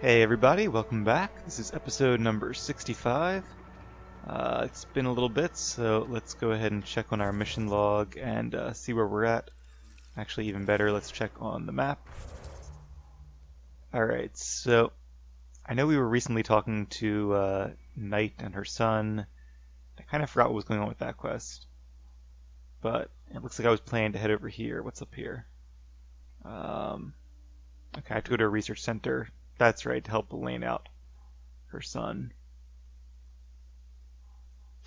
Hey everybody, welcome back. This is episode number 65. It's been a little bit, so let's go ahead and check on our mission log and see where we're at. Actually, even better, let's check on the map. Alright, so I know we were recently talking to Knight and her son. I kind of forgot what was going on with that quest. But it looks like I was planning to head over here. What's up here? Okay, I have to go to a research center. That's right, to help Elaine out, her son.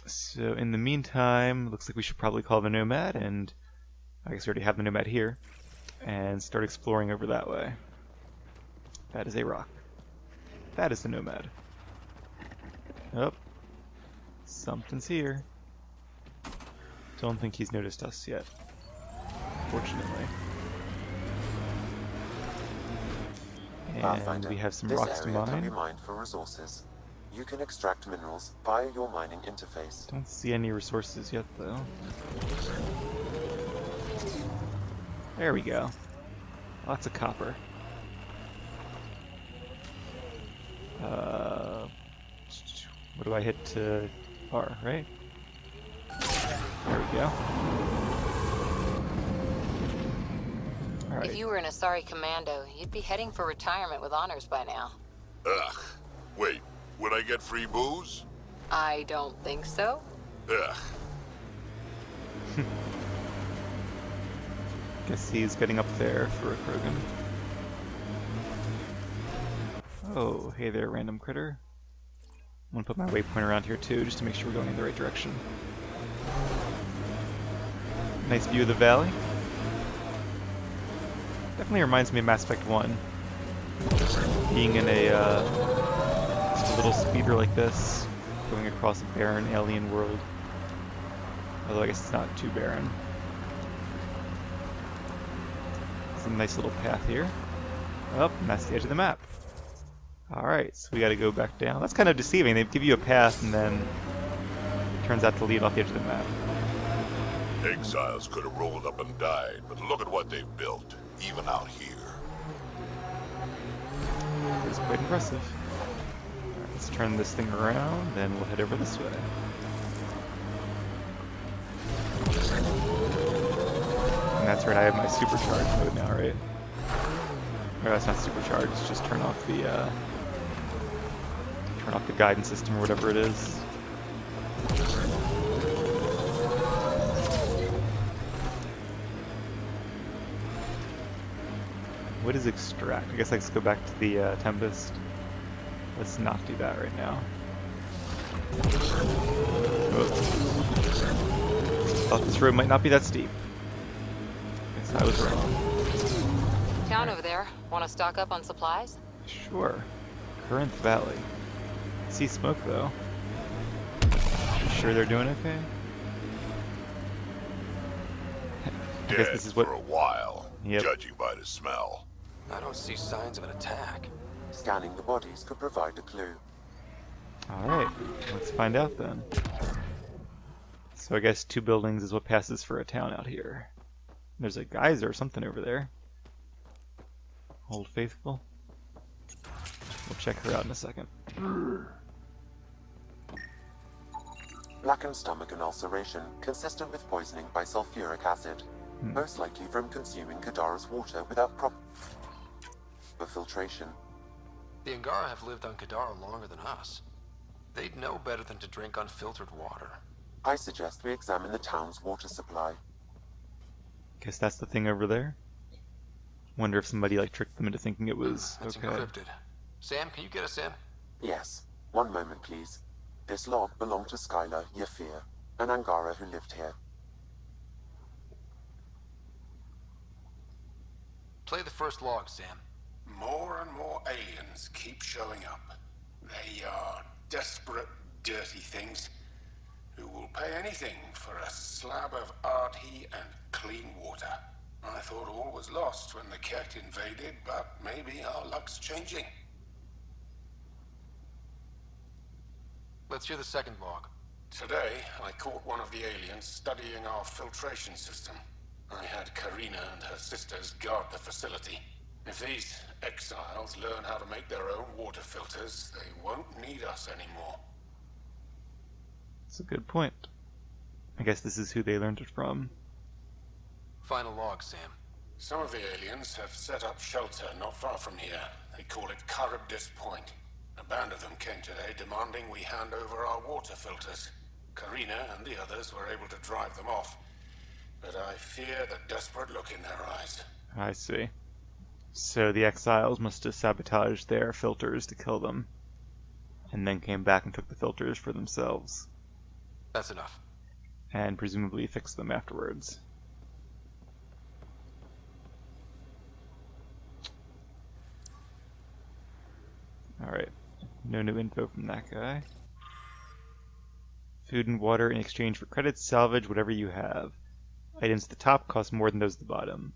So in the meantime, looks like we should probably call the Nomad, and I guess we already have the Nomad here, and start exploring over that way. That is a rock. That is the Nomad. Oh, something's here. Don't think he's noticed us yet, fortunately. And we have some rocks to mine. Can be mined for resources. You can extract minerals via your mining interface. Don't see any resources yet, though. There we go. Lots of copper. What do I hit to R, right? There we go. Right. If you were an Asari commando, you'd be heading for retirement with honors by now. Ugh. Wait, would I get free booze? I don't think so. Ugh. Guess he's getting up there for a Krogan. Oh, hey there, random critter. I'm gonna put my waypoint around here too, just to make sure we're going in the right direction. Nice view of the valley. Definitely reminds me of Mass Effect 1. Being in a little speeder like this, going across a barren alien world. Although I guess it's not too barren. There's a nice little path here. Oh, and that's the edge of the map. Alright, so we gotta go back down. That's kind of deceiving. They give you a path and then it turns out to lead off the edge of the map. Exiles could have rolled up and died, but look at what they've built, even out here. It's quite impressive. Alright, let's turn this thing around, then we'll head over this way. And that's right, I have my supercharged mode now, right? Or that's not supercharged, it's just turn off the guidance system or whatever it is. What is extract? I guess let's go back to the Tempest. Let's not do that right now. Oh. Thought this road might not be that steep. Guess I was wrong. Town over there. Want to stock up on supplies? Sure. Current Valley. See smoke though. You sure they're doing okay? I guess this is what. For a while, Yep. judging by the smell. I don't see signs of an attack. Scanning the bodies could provide a clue. Alright, let's find out then. So I guess 2 buildings is what passes for a town out here. There's a geyser or something over there. Old Faithful. We'll check her out in a second. Blackened stomach and ulceration, consistent with poisoning by sulfuric acid. Most likely from consuming Kadara's water without proper filtration. The Angara have lived on Kadara longer than us. They'd know better than to drink unfiltered water. I suggest we examine the town's water supply. Guess that's the thing over there. Wonder if somebody like tricked them into thinking it was That's okay. encrypted. Sam, can you get us in? Yes. One moment, please. This log belonged to Skylar Yafir, an Angara who lived here. Play the first log, Sam. More and more aliens keep showing up. They are desperate, dirty things who will pay anything for a slab of Arty and clean water. I thought all was lost when the Ket invaded, but maybe our luck's changing. Let's hear the second log. Today, I caught one of the aliens studying our filtration system. I had Karina and her sisters guard the facility. If these exiles learn how to make their own water filters, they won't need us anymore. That's a good point. I guess this is who they learned it from. Final log, Sam. Some of the aliens have set up shelter not far from here. They call it Charybdis Point. A band of them came today demanding we hand over our water filters. Karina and the others were able to drive them off, but I fear the desperate look in their eyes. I see. So the exiles must have sabotaged their filters to kill them, and then came back and took the filters for themselves. That's enough. And presumably fixed them afterwards. Alright, no new info from that guy. Food and water in exchange for credits, salvage whatever you have. Items at the top cost more than those at the bottom.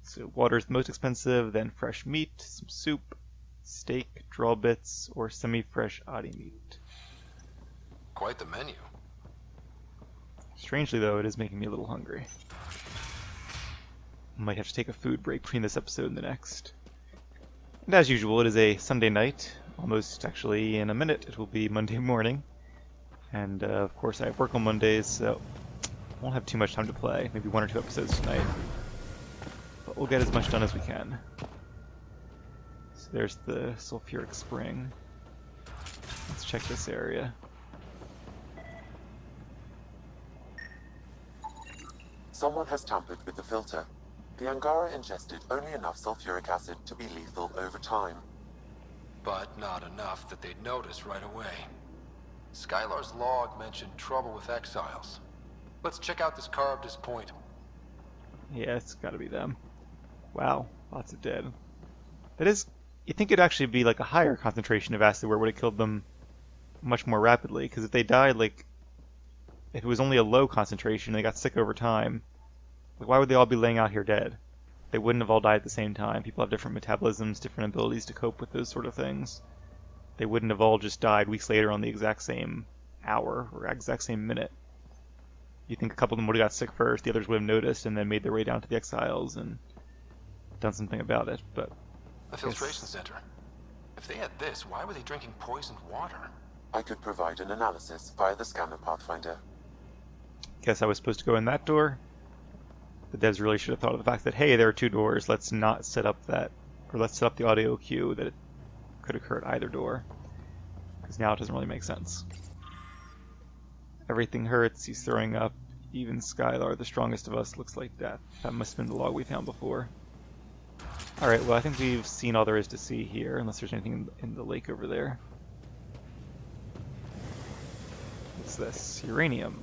So water is the most expensive, then fresh meat, some soup, steak, draw bits, or semi-fresh Adi meat. Quite the menu. Strangely though, it is making me a little hungry. Might have to take a food break between this episode and the next. And as usual, it is a Sunday night. Almost actually in a minute, it will be Monday morning. And of course I have work on Mondays, so I won't have too much time to play. Maybe 1 or 2 episodes tonight. But we'll get as much done as we can. So there's the sulfuric spring. Let's check this area. Someone has tampered with the filter. The Angara ingested only enough sulfuric acid to be lethal over time. But not enough that they'd notice right away. Skylar's log mentioned trouble with exiles. Let's check out this Charybdis Point. Yeah, it's gotta be them. Wow, lots of dead. That is, you'd think it'd actually be like a higher concentration of acid where it would have killed them much more rapidly, because if they died, like, if it was only a low concentration and they got sick over time, like, why would they all be laying out here dead? They wouldn't have all died at the same time. People have different metabolisms, different abilities to cope with those sort of things. They wouldn't have all just died weeks later on the exact same hour or exact same minute. You think a couple of them would have got sick first, the others would have noticed and then made their way down to the exiles and done something about it, but... A filtration center. If they had this, why were they drinking poisoned water? I could provide an analysis via the scanner pathfinder. Guess I was supposed to go in that door. The devs really should have thought of the fact that, hey, there are 2 doors, let's not set up that, or let's set up the audio cue that it could occur at either door. Because now it doesn't really make sense. Everything hurts, he's throwing up. Even Skylar, the strongest of us, looks like death. That must have been the log we found before. Alright, well I think we've seen all there is to see here, unless there's anything in the lake over there. What's this? Uranium.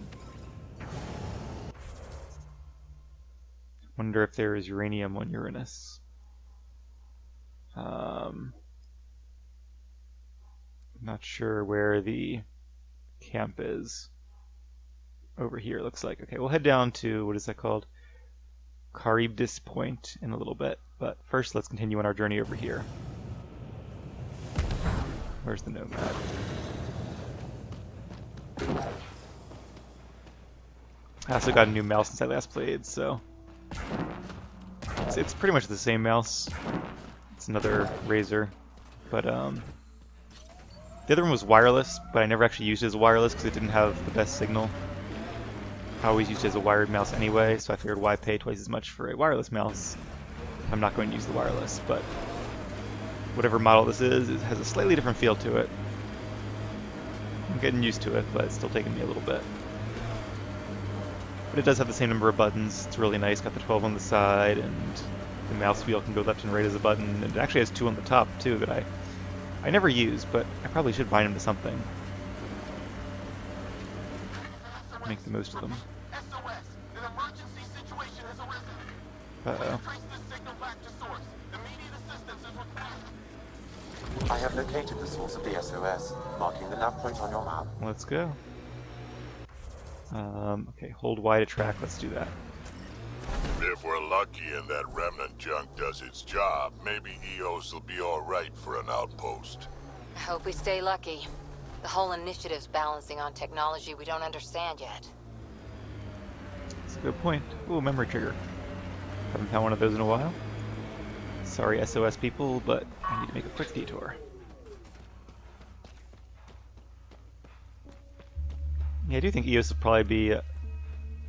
Wonder if there is uranium on Uranus. Not sure where the camp is. Over here, it looks like. Okay, we'll head down to, what is that called? Charybdis Point in a little bit. But first, let's continue on our journey over here. Where's the Nomad? I also got a new mouse since I last played, so... It's pretty much the same mouse. It's another Razer. But, the other one was wireless, but I never actually used it as wireless because it didn't have the best signal. I always used it as a wired mouse anyway, so I figured why pay twice as much for a wireless mouse if I'm not going to use the wireless. But whatever model this is, it has a slightly different feel to it. I'm getting used to it, but it's still taking me a little bit. But it does have the same number of buttons. It's really nice. Got the 12 on the side, and the mouse wheel can go left and right as a button. And it actually has 2 on the top too that I never use, but I probably should bind them to something. Make the most of them. Uh-oh. I have located the source of the SOS, marking the nav point on your map. Let's go. Okay, hold Y to track. Let's do that. If we're lucky and that remnant junk does its job, maybe EOS will be alright for an outpost. I hope we stay lucky. The whole initiative's balancing on technology we don't understand yet. That's a good point. Ooh, memory trigger. Haven't found one of those in a while. Sorry, SOS people, but I need to make a quick detour. Yeah, I do think Eos would probably be...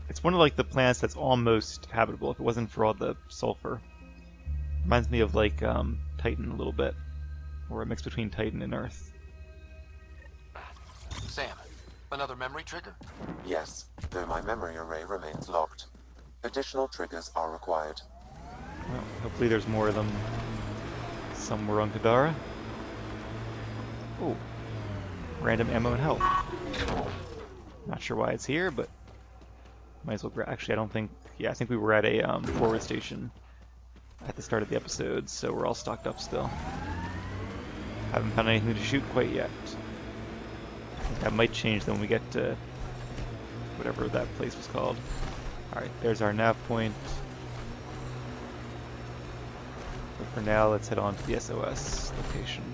it's one of like the planets that's almost habitable if it wasn't for all the sulfur. Reminds me of like Titan a little bit, or a mix between Titan and Earth. Sam, another memory trigger? Yes, though my memory array remains locked. Additional triggers are required. Well, hopefully there's more of them somewhere on Kadara. Oh, random ammo and health. Not sure why it's here, but might as well grab. Actually, I don't think. Yeah, I think we were at a forward station at the start of the episode, so we're all stocked up still. Haven't found anything to shoot quite yet. I think that might change when we get to whatever that place was called. Alright, there's our nav point. But for now, let's head on to the SOS location.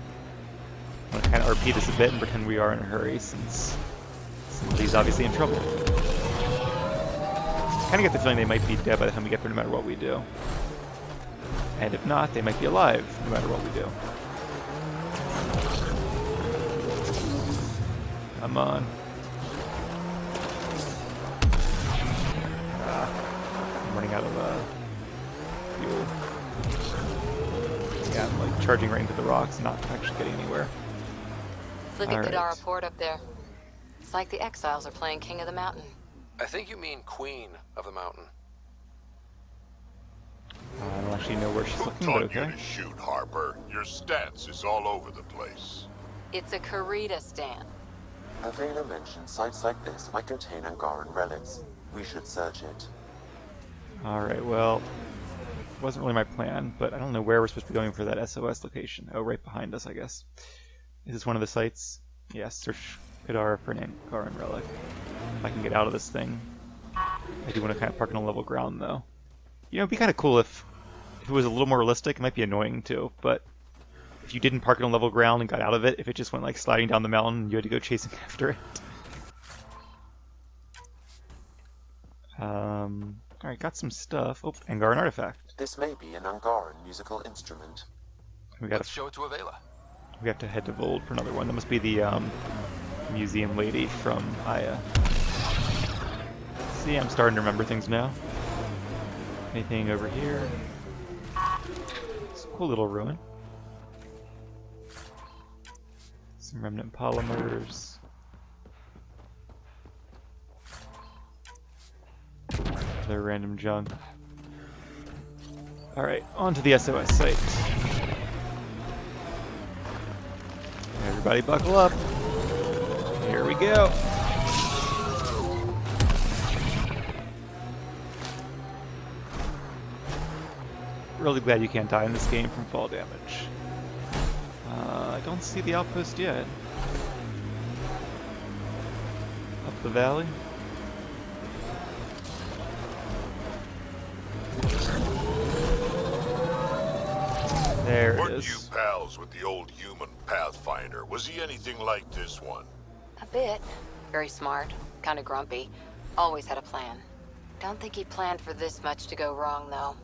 I'm going to kind of RP this a bit and pretend we are in a hurry, since somebody's obviously in trouble. Kind of get the feeling they might be dead by the time we get there no matter what we do. And if not, they might be alive no matter what we do. Come on. I'm running out of fuel. Yeah, I'm like charging right into the rocks, not actually getting anywhere. Look at Alright. Kadara Port up there. It's like the exiles are playing King of the Mountain. I think you mean Queen of the Mountain. I don't actually know where she's Who looking, but taught okay. you to shoot, Harper? Your stats is all over the place. It's a Karita stand. Avena mentioned sites like this might contain Angaran relics. We should search it. Alright, well, wasn't really my plan, but I don't know where we're supposed to be going for that SOS location. Oh, right behind us, I guess. Is this one of the sites? Yes, search Kadara for an Angaran relic. If I can get out of this thing. I do want to kind of park on a level ground, though. You know, it'd be kind of cool if it was a little more realistic. It might be annoying, too, but if you didn't park on level ground and got out of it, if it just went, like, sliding down the mountain and you had to go chasing after it. Alright, got some stuff. Oh, Angaran artifact. This may be an Angaran musical instrument. Let's show it to Avela. We have to head to Vold for another one. That must be the museum lady from Aya. See, I'm starting to remember things now. Anything over here? It's a cool little ruin. Some remnant polymers. Other random junk. Alright, on to the SOS site. Everybody buckle up. Here we go. Really glad you can't die in this game from fall damage. I don't see the outpost yet. Up the valley. There it Weren't is. you pals with the old human Pathfinder? Was he anything like this one? A bit. Very smart. Kind of grumpy. Always had a plan. Don't think he planned for this much to go wrong, though.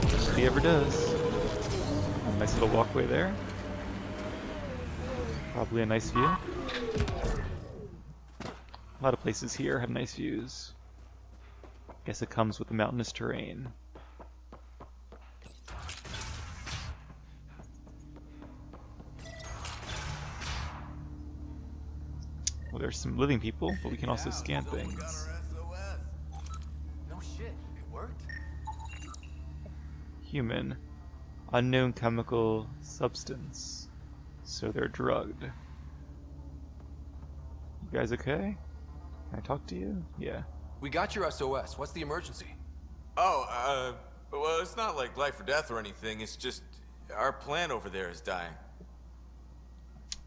If he ever does. A nice little walkway there. Probably a nice view. A lot of places here have nice views. Guess it comes with the mountainous terrain. Well, there's some living people, but we can also scan things. No shit, it worked. Human. Unknown chemical substance. So they're drugged. You guys okay? Can I talk to you? Yeah. We got your SOS. What's the emergency? Oh, well, it's not like life or death or anything. It's just our plan over there is dying.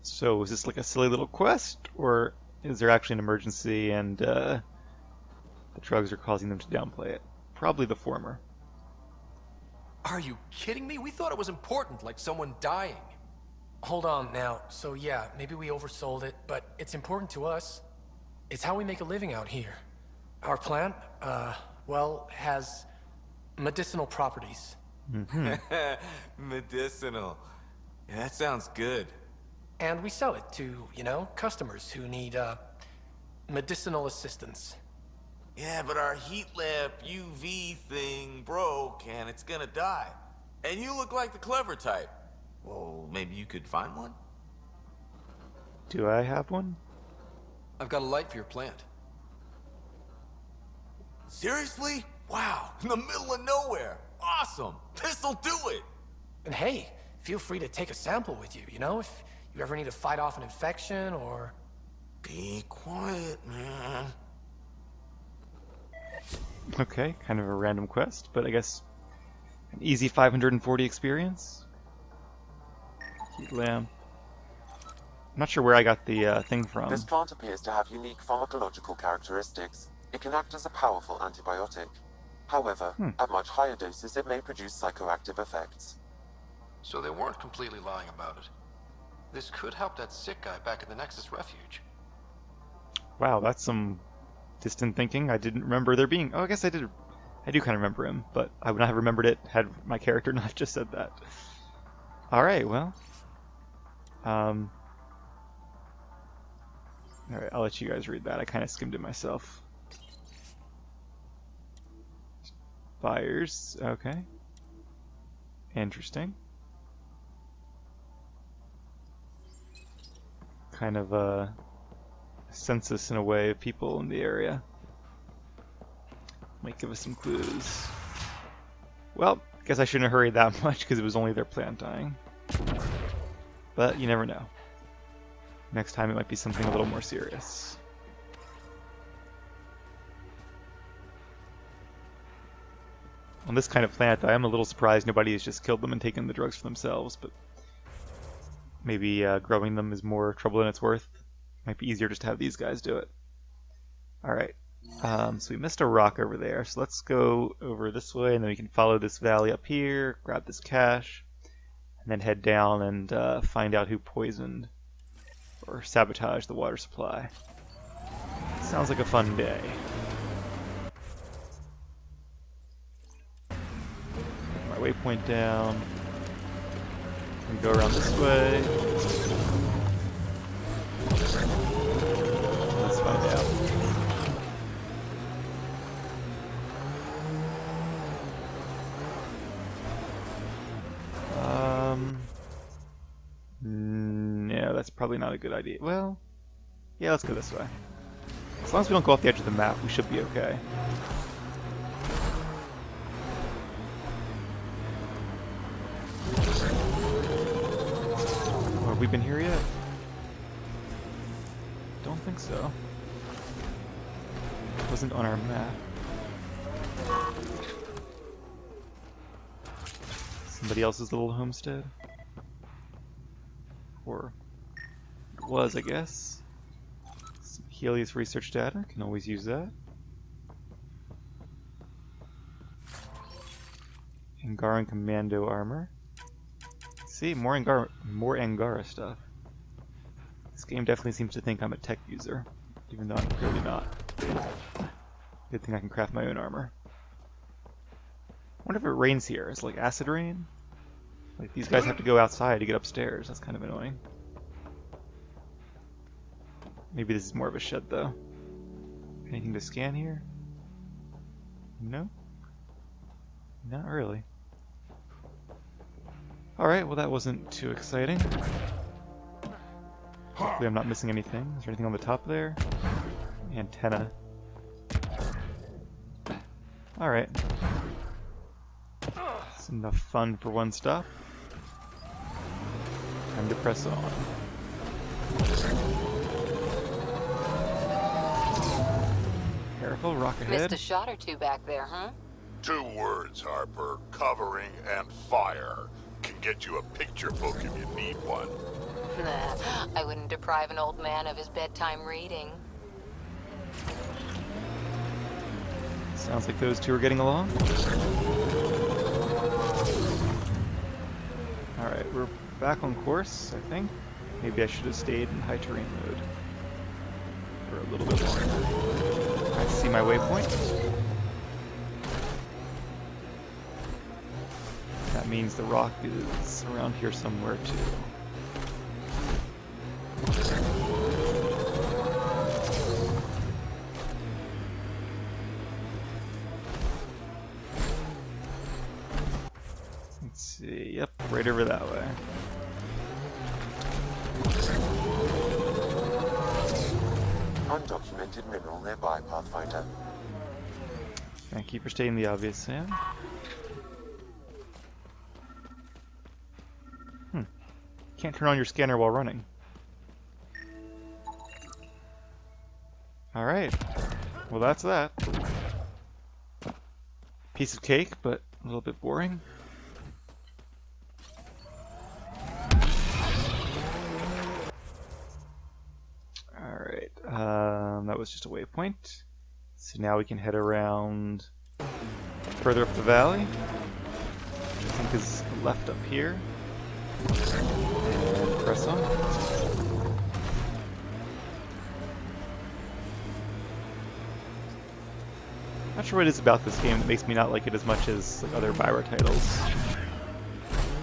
So is this like a silly little quest, or is there actually an emergency and the drugs are causing them to downplay it? Probably the former. Are you kidding me? We thought it was important, like someone dying. Hold on now. So yeah, maybe we oversold it, but it's important to us. It's how we make a living out here. Our plant, well, has medicinal properties. Medicinal. Yeah, that sounds good. And we sell it to, you know, customers who need, medicinal assistance. Yeah, but our heat lamp UV thing broke and it's gonna die. And you look like the clever type. Well, maybe you could find one? Do I have one? I've got a light for your plant. Seriously? Wow, in the middle of nowhere. Awesome. This'll do it. And hey, feel free to take a sample with you, you know, if you ever need to fight off an infection or... Be quiet, man. Okay, kind of a random quest, but I guess an easy 540 experience. Heat lamp. I'm not sure where I got the thing from. This plant appears to have unique pharmacological characteristics. It can act as a powerful antibiotic. However, at much higher doses, it may produce psychoactive effects. So they weren't completely lying about it. This could help that sick guy back at the Nexus Refuge. Wow, that's some distant thinking. I didn't remember there being... Oh, I guess I did. I do kind of remember him, but I would not have remembered it had my character not just said that. Alright, well. Alright, I'll let you guys read that. I kind of skimmed it myself. Fires, okay. Interesting. Kind of a census in a way of people in the area. Might give us some clues. Well, I guess I shouldn't have hurried that much because it was only their plant dying. But you never know. Next time it might be something a little more serious. On this kind of plant, I am a little surprised nobody has just killed them and taken the drugs for themselves, but maybe growing them is more trouble than it's worth. Might be easier just to have these guys do it. Alright, so we missed a rock over there, so let's go over this way, and then we can follow this valley up here, grab this cache, and then head down and find out who poisoned or sabotaged the water supply. Sounds like a fun day. My waypoint down. We go around this way. Let's find out. No, that's probably not a good idea. Well, yeah, let's go this way. As long as we don't go off the edge of the map, we should be okay. Oh, have we been here yet? Don't think so. It wasn't on our map. Somebody else's little homestead? Or it was, I guess. Some Helios research data, can always use that. Angaran commando armor. See, more Angara stuff. This game definitely seems to think I'm a tech user, even though I'm clearly not. Good thing I can craft my own armor. I wonder if it rains here. Is it like acid rain? Like these guys have to go outside to get upstairs. That's kind of annoying. Maybe this is more of a shed though. Anything to scan here? No? Not really. Alright, well that wasn't too exciting. Hopefully I'm not missing anything. Is there anything on the top there? Antenna. Alright. That's enough fun for one stop. Time to press on. Careful, rock ahead. Missed a shot or two back there, huh? 2 words, Harper. Covering and fire. Can get you a picture book if you need one. Nah, I wouldn't deprive an old man of his bedtime reading. Sounds like those two are getting along. Alright, we're back on course, I think. Maybe I should have stayed in high terrain mode for a little bit longer. I see my waypoint. means the rock is around here somewhere too. Let's see, yep, right over that way. Undocumented mineral nearby, Pathfinder. Thank you for stating the obvious, Sam. Can't turn on your scanner while running. Alright. Well, that's that. Piece of cake, but a little bit boring. Alright. That was just a waypoint. So now we can head around further up the valley. Which I think is left up here. And press on. Not sure what it is about this game that makes me not like it as much as like other Bioware titles.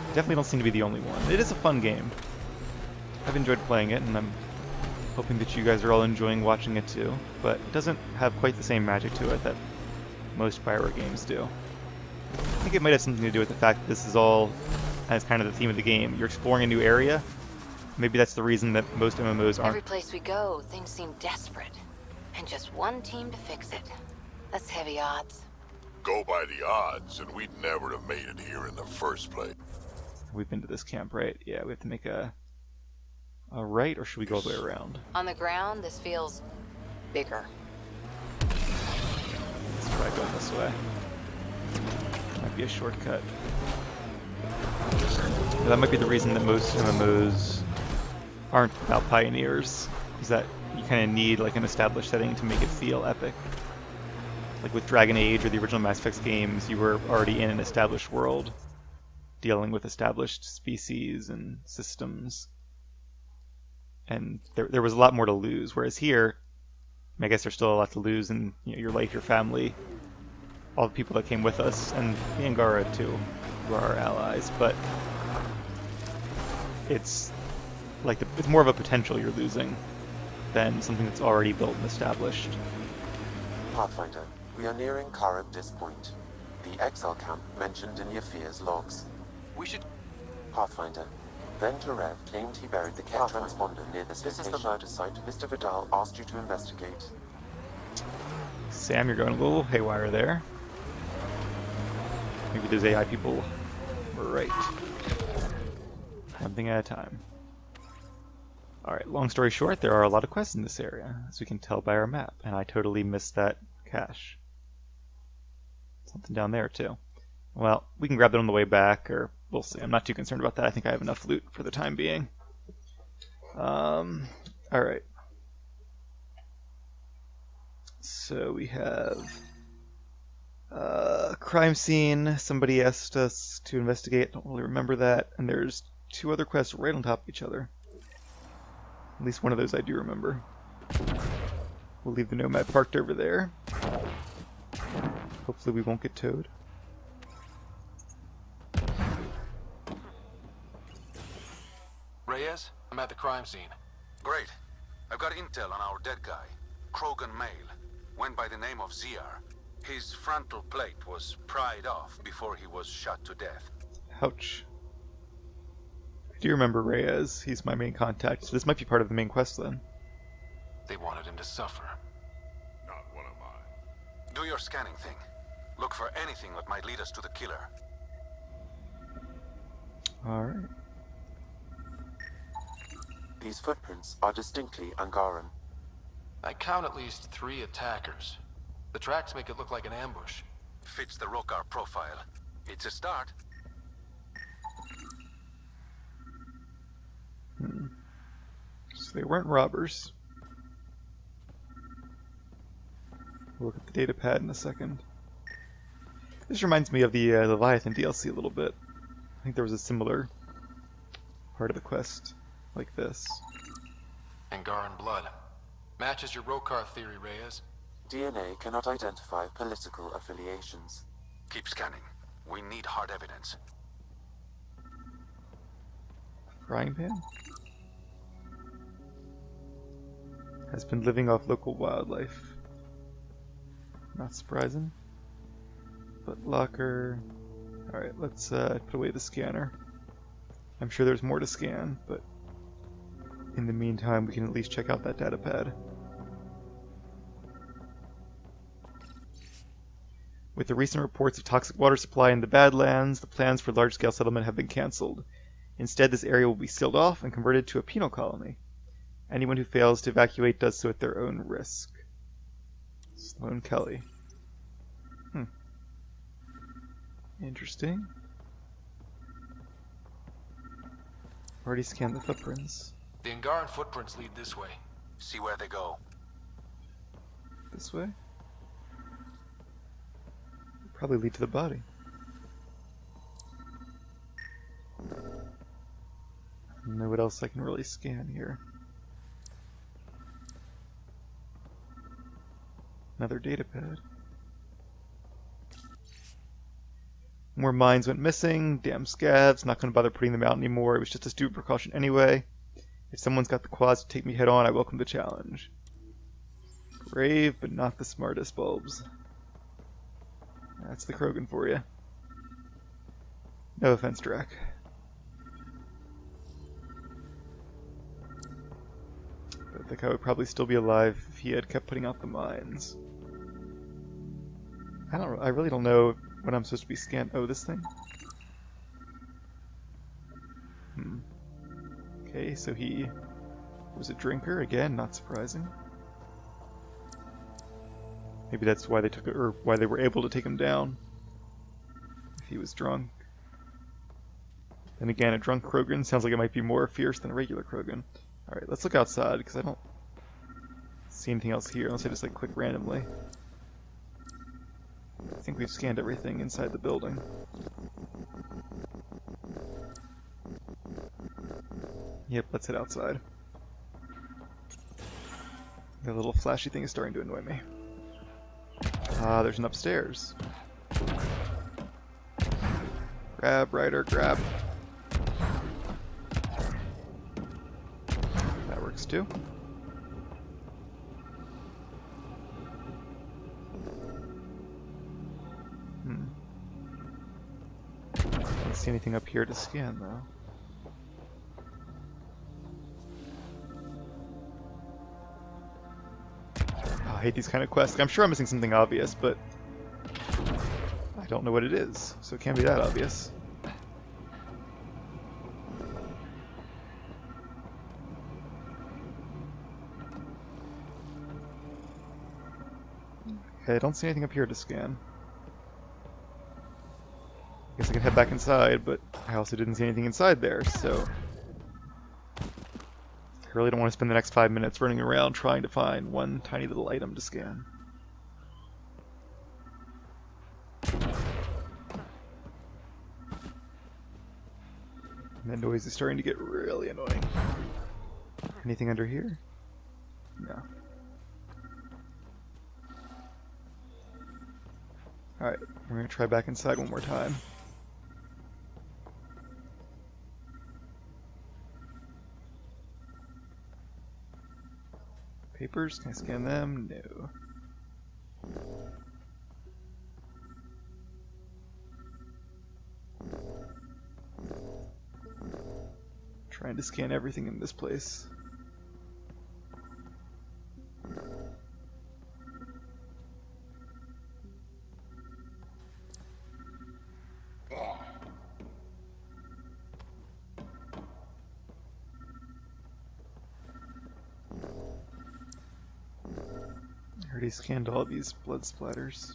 Definitely don't seem to be the only one. It is a fun game. I've enjoyed playing it, and I'm hoping that you guys are all enjoying watching it too. But it doesn't have quite the same magic to it that most Bioware games do. I think it might have something to do with the fact that this is all as kind of the theme of the game. You're exploring a new area. Maybe that's the reason that most MMOs aren't. Every place we go, things seem desperate. And just one team to fix it. That's heavy odds. Go by the odds, and we'd never have made it here in the first place. We've been to this camp, right? Yeah, we have to make a right, or should we go all the way around? On the ground, this feels bigger. Let's try going this way. Might be a shortcut. But that might be the reason that most MMOs aren't about pioneers, is that you kind of need like an established setting to make it feel epic. Like with Dragon Age or the original Mass Effect games, you were already in an established world, dealing with established species and systems. And there was a lot more to lose, whereas here, I guess there's still a lot to lose in your life, your family, all the people that came with us, and the Angara too, who are our allies, but it's like it's more of a potential you're losing than something that's already built and established. Pathfinder, we are nearing Charybdis Point, the exile camp mentioned in Yafir's logs. We should... Pathfinder, then Terev claimed he buried the care transponder near this location. This is the murder site Mr. Vidal asked you to investigate. Sam, you're going a little haywire there. Maybe those AI people were right. One thing at a time. Alright, long story short, there are a lot of quests in this area, as we can tell by our map, and I totally missed that cache. Something down there, too. Well, we can grab it on the way back, or we'll see. I'm not too concerned about that. I think I have enough loot for the time being. Alright. So we have crime scene. Somebody asked us to investigate. Don't really remember that. And there's two other quests right on top of each other. At least one of those I do remember. We'll leave the Nomad parked over there. Hopefully we won't get towed. Reyes, I'm at the crime scene. Great. I've got intel on our dead guy. Krogan male. Went by the name of Ziar. His frontal plate was pried off before he was shot to death. Ouch. I do remember Reyes. He's my main contact, so this might be part of the main quest then. They wanted him to suffer. Not one of mine. Do your scanning thing. Look for anything that might lead us to the killer. Alright. These footprints are distinctly Angaran. I count at least 3 attackers. The tracks make it look like an ambush. Fits the Rokar profile. It's a start. So they weren't robbers. We'll look at the data pad in a second. This reminds me of the Leviathan DLC a little bit. I think there was a similar part of the quest like this. Angaran blood. Matches your Rokar theory, Reyes. DNA cannot identify political affiliations. Keep scanning. We need hard evidence. Frying pan? Has been living off local wildlife. Not surprising. But locker. Alright, let's put away the scanner. I'm sure there's more to scan, but in the meantime we can at least check out that data pad. With the recent reports of toxic water supply in the Badlands, the plans for large-scale settlement have been cancelled. Instead, this area will be sealed off and converted to a penal colony. Anyone who fails to evacuate does so at their own risk. Sloan Kelly. Interesting. Already scanned the footprints. The Angaran footprints lead this way. See where they go. This way? Probably lead to the body. I don't know what else I can really scan here. Another data pad. More mines went missing. Damn scavs. Not going to bother putting them out anymore. It was just a stupid precaution anyway. If someone's got the quads to take me head on, I welcome the challenge. Brave, but not the smartest bulbs. That's the Krogan for you. No offense, Drac. But I think I would probably still be alive if he had kept putting out the mines. I really don't know what I'm supposed to be scanning. Oh, this thing? Okay, so he was a drinker. Again, not surprising. Maybe that's why they took it, or why they were able to take him down. If he was drunk. Then again, a drunk Krogan sounds like it might be more fierce than a regular Krogan. Alright, let's look outside, because I don't see anything else here, unless I just like click randomly. I think we've scanned everything inside the building. Yep, let's head outside. The little flashy thing is starting to annoy me. Ah, there's an upstairs. Grab, Ryder, grab. That works too. Don't see anything up here to scan though. Oh, I hate these kind of quests. I'm sure I'm missing something obvious, but I don't know what it is, so it can't be that obvious. Okay, I don't see anything up here to scan. Guess I can head back inside, but I also didn't see anything inside there, so I really don't want to spend the next 5 minutes running around trying to find one tiny little item to scan. And that noise is starting to get really annoying. Anything under here? No. Alright, we're going to try back inside one more time. Papers, can I scan them? No. Trying to scan everything in this place. I already scanned all these blood splatters.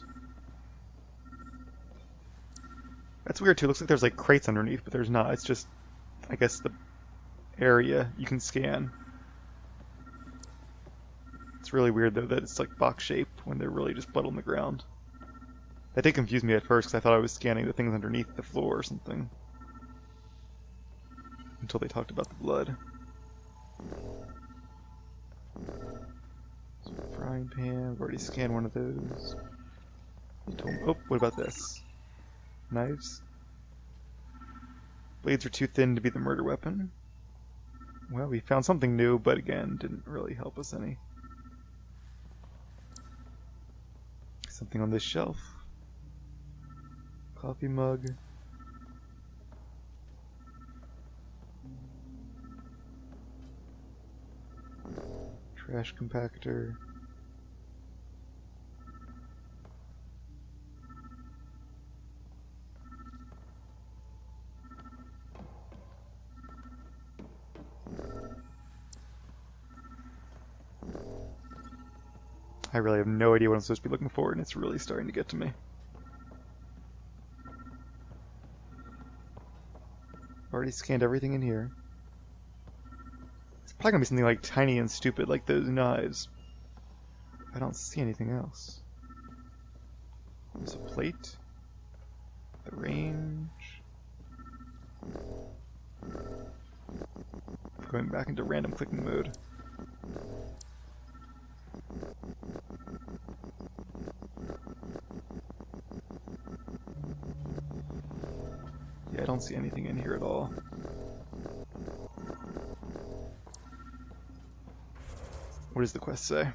That's weird too. Looks like there's like crates underneath, but there's not. It's just, I guess, the area you can scan. It's really weird though that it's like box shape when they're really just blood on the ground. That did confuse me at first because I thought I was scanning the things underneath the floor or something. Until they talked about the blood. So, frying pan, I've already scanned one of those. Oh, what about this? Knives? Blades are too thin to be the murder weapon. Well, we found something new, but again, didn't really help us any. Something on this shelf. Coffee mug. Trash compactor. I really have no idea what I'm supposed to be looking for, and it's really starting to get to me. Already scanned everything in here. It's probably gonna be something like tiny and stupid, like those knives. I don't see anything else. There's a plate. The range. Going back into random clicking mode. Yeah, I don't see anything in here at all. What does the quest say?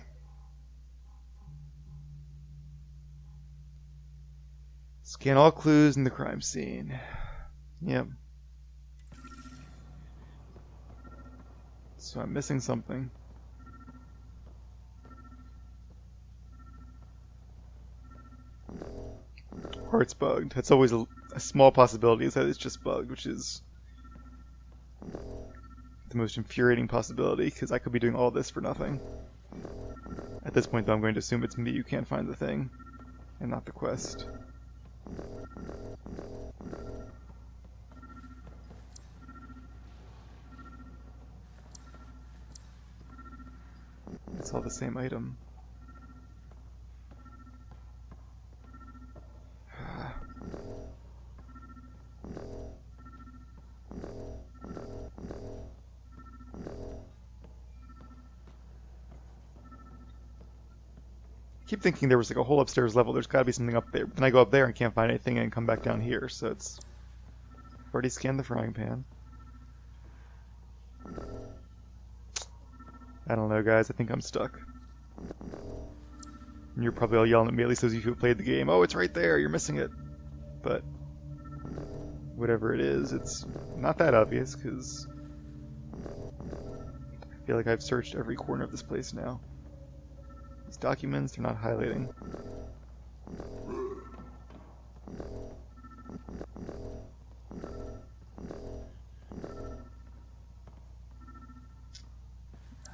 Scan all clues in the crime scene. Yep. So I'm missing something. Or it's bugged. That's always a small possibility, is that it's just bugged, which is the most infuriating possibility, because I could be doing all this for nothing. At this point, though, I'm going to assume it's me who can't find the thing, and not the quest. It's all the same item. Keep thinking there was like a whole upstairs level. There's got to be something up there. Then I go up there and can't find anything and come back down here. So it's already scanned the frying pan. I don't know, guys. I think I'm stuck. And you're probably all yelling at me, at least those of you who played the game. Oh, it's right there. You're missing it. But whatever it is, it's not that obvious because I feel like I've searched every corner of this place now. These documents, they're not highlighting.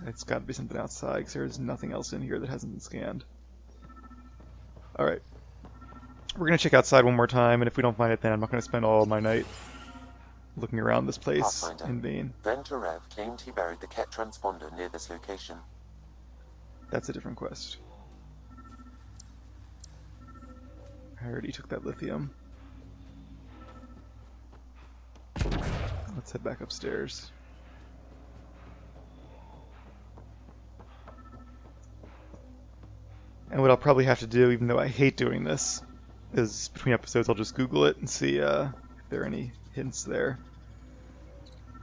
It's got to be something outside because there's nothing else in here that hasn't been scanned. Alright. We're going to check outside one more time, and if we don't find it then I'm not going to spend all my night looking around this place Pathfinder. in vain. Ben Terev claimed he buried the Ket transponder near this location. That's a different quest. I already took that lithium. Let's head back upstairs. And what I'll probably have to do, even though I hate doing this, is between episodes I'll just Google it and see if there are any hints there.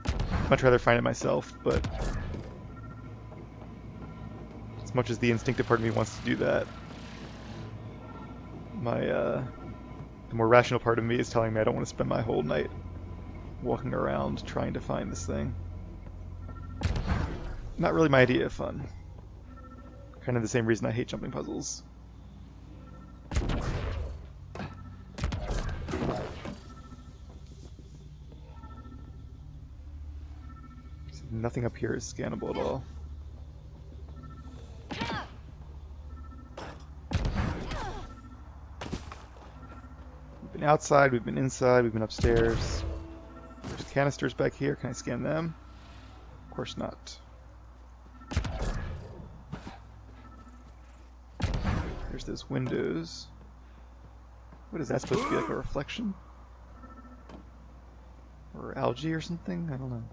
I'd much rather find it myself, but as much as the instinctive part of me wants to do that, the more rational part of me is telling me I don't want to spend my whole night walking around trying to find this thing. Not really my idea of fun. Kind of the same reason I hate jumping puzzles. Nothing up here is scannable at all. We've been outside, we've been inside, we've been upstairs. There's canisters back here. Can I scan them? Of course not. There's those windows. What is that supposed to be, like a reflection? Or algae or something? I don't know.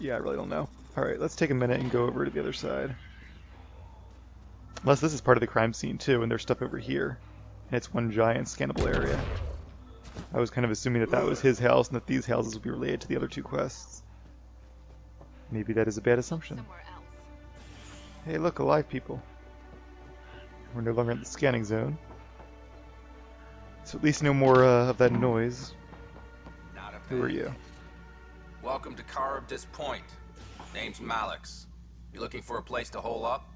Yeah, I really don't know. Alright, let's take a minute and go over to the other side. Unless this is part of the crime scene too, and there's stuff over here. And it's one giant scannable area. I was kind of assuming that that was his house and that these houses would be related to the other two quests. Maybe that is a bad assumption. Hey, look, alive people. We're no longer in the scanning zone. So at least no more of that noise. Not a Who are you? Welcome to Charybdis Point. Name's Malix. You looking for a place to hole up?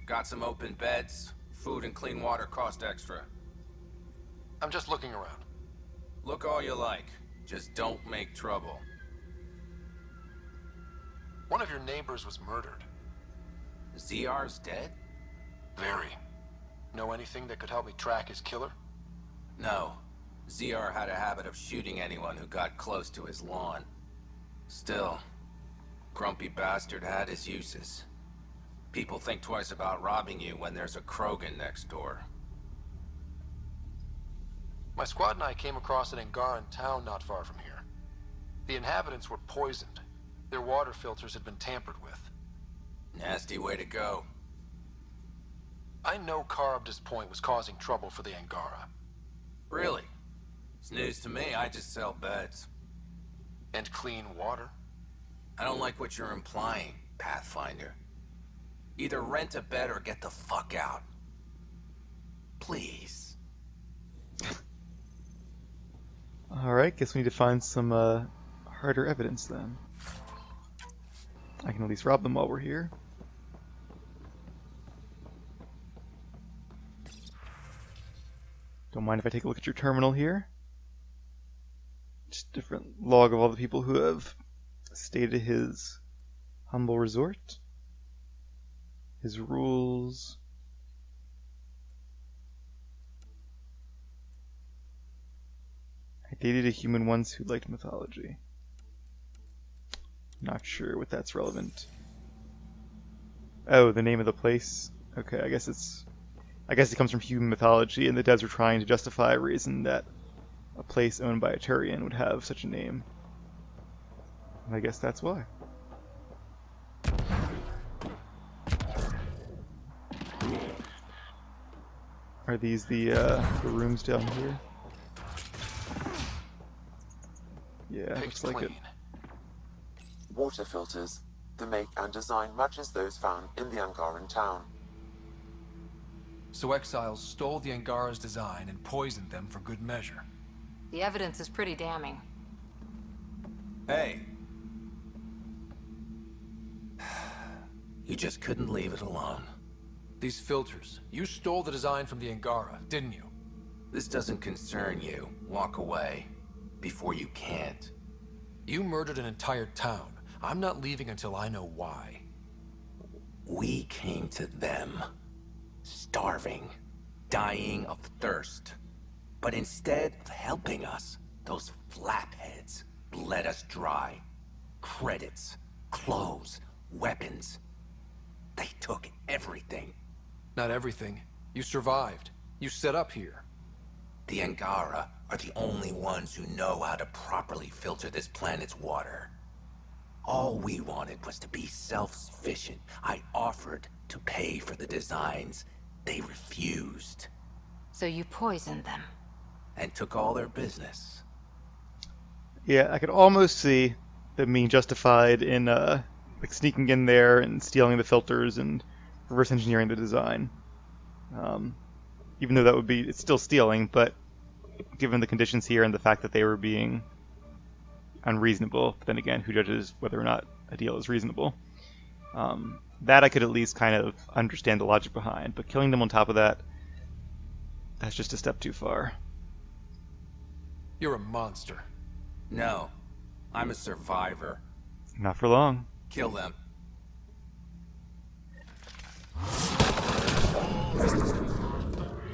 Got some open beds. Food and clean water cost extra. I'm just looking around. Look all you like. Just don't make trouble. One of your neighbors was murdered. ZR's dead? Very. Know anything that could help me track his killer? No. ZR had a habit of shooting anyone who got close to his lawn. Still, grumpy bastard had his uses. People think twice about robbing you when there's a Krogan next door. My squad and I came across an Angaran town not far from here. The inhabitants were poisoned. Their water filters had been tampered with. Nasty way to go. I know Charybdis Point was causing trouble for the Angara. Really? It's news to me. I just sell beds. And clean water? I don't like what you're implying, Pathfinder. Either rent a bed or get the fuck out. Please. Alright, guess we need to find some harder evidence then. I can at least rob them while we're here. Don't mind if I take a look at your terminal here. Just a different log of all the people who have stayed at his humble resort. His rules. I dated a human once who liked mythology. Not sure what that's relevant. Oh, the name of the place. Okay, I guess it comes from human mythology, and the devs were trying to justify a reason that a place owned by a Turian would have such a name. And I guess that's why. Are these the rooms down here? Yeah, looks like it. Water filters. The make and design matches those found in the Angaran town. So exiles stole the Angara's design and poisoned them for good measure. The evidence is pretty damning. Hey. You just couldn't leave it alone. These filters, you stole the design from the Angara, didn't you? This doesn't concern you. Walk away. Before you can't. You murdered an entire town. I'm not leaving until I know why. We came to them. Starving. Dying of thirst. But instead of helping us, those flapheads bled us dry. Credits, clothes, weapons. They took everything. Not everything. You survived. You set up here. The Angara are the only ones who know how to properly filter this planet's water. All we wanted was to be self-sufficient. I offered to pay for the designs. They refused. So you poisoned them. And took all their business. Yeah, I could almost see them being justified in like sneaking in there and stealing the filters and reverse engineering the design. Even though that would be, it's still stealing, but given the conditions here and the fact that they were being unreasonable, but then again, who judges whether or not a deal is reasonable? That I could at least kind of understand the logic behind, but killing them on top of that, that's just a step too far. You're a monster. No, I'm a survivor. Not for long. Kill them.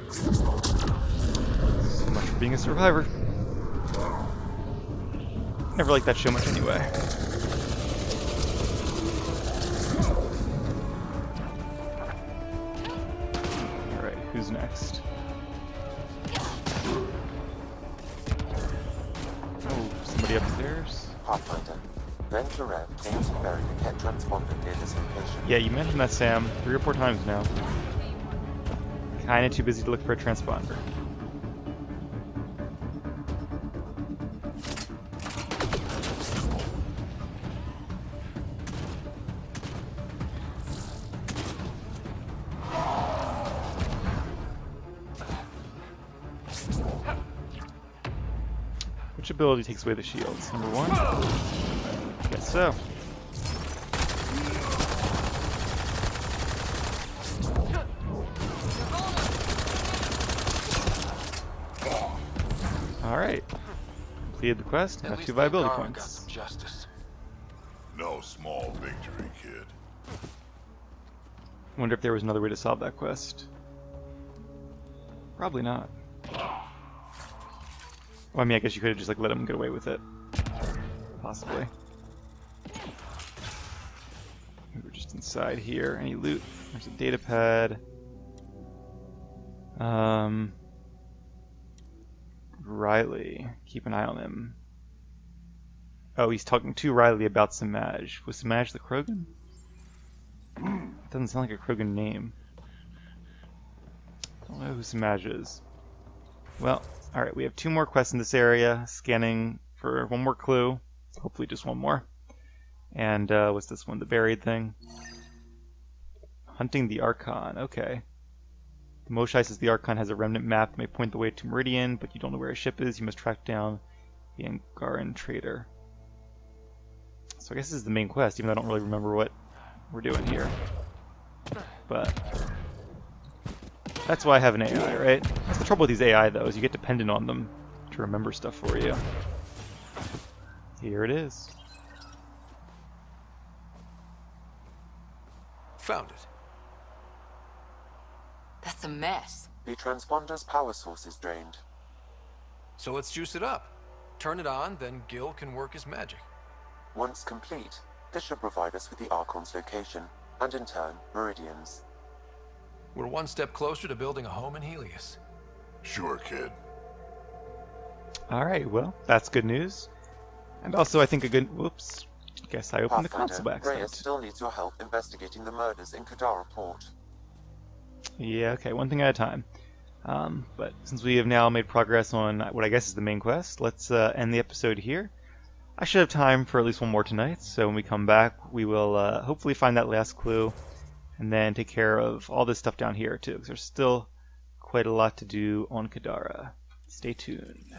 So much for being a survivor. Never liked that show much anyway. Alright, who's next? Oh, somebody upstairs? Pathfinder. Then Claret came to bury the Ket transponder near this location. Yeah, you mentioned that, Sam, 3 or 4 times now. Kinda too busy to look for a transponder. Which ability takes away the shields? Number 1? Guess so. Alright. Completed the quest and got 2 viability points. No small victory, kid. Wonder if there was another way to solve that quest. Probably not. Well, I mean, I guess you could have just like let him get away with it. Possibly. We were just inside here. Any loot? There's a data pad. Riley. Keep an eye on him. Oh, he's talking to Riley about Samaj. Was Samaj the Krogan? It doesn't sound like a Krogan name. Don't know who Samaj is. Well, alright, we have 2 more quests in this area. Scanning for 1 more clue. Hopefully just 1 more. And what's this one? The buried thing? Hunting the Archon. Okay. The Moshai says the Archon has a remnant map that may point the way to Meridian, but you don't know where a ship is. You must track down the Angaran trader. So I guess this is the main quest, even though I don't really remember what we're doing here. But that's why I have an AI, right? That's the trouble with these AI, though, is you get dependent on them to remember stuff for you. Here it is. Found it. That's a mess. The transponder's power source is drained. So let's juice it up. Turn it on, then Gil can work his magic. Once complete, this should provide us with the Archon's location, and in turn, Meridian's. We're 1 step closer to building a home in Helios. Sure, kid. Alright, well, that's good news. And also, I think a good... Whoops. Guess I opened the console by Reyes accident. still needs your help investigating the murders in Kadara Port. Yeah, okay, 1 thing at a time. But since we have now made progress on what I guess is the main quest, let's end the episode here. I should have time for at least 1 more tonight, so when we come back, we will hopefully find that last clue, and then take care of all this stuff down here too, because there's still quite a lot to do on Kadara. Stay tuned.